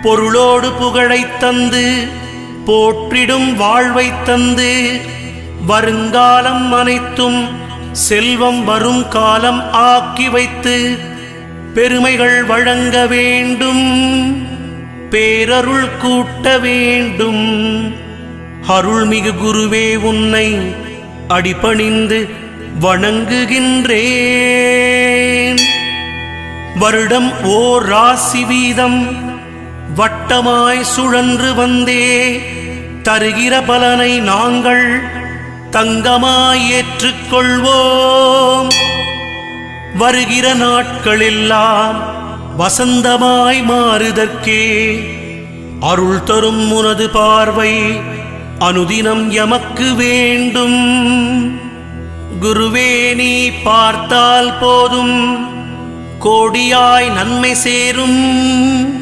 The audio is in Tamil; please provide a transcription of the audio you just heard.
பொருளோடு புகழைத் தந்து போற்றிடும் வாழ்வைத் தந்து வருங்காலம் அனைத்தும் செல்வம் வரும் காலம் ஆக்கி வைத்து பெருமைகள் வழங்க வேண்டும், பேரருள் கூட்ட வேண்டும். அருள்மிகு குருவே, உன்னை அடிபணிந்து வணங்குகின்றேன். வருடம் ஓர் ராசி வீதம் வட்டமாய் சுழன்று வந்தே தருகிற பலனை நாங்கள் தங்கமாய் ஏற்றுக்கொள்வோம். வருகிற நாட்களெல்லாம் வசந்தமாய் மாறுதற்கே அருள் தரும் உனது பார்வை அனுதினம் எமக்கு வேண்டும். குருவே, நீ பார்த்தால் போதும் கோடியாய் நன்மை சேரும்.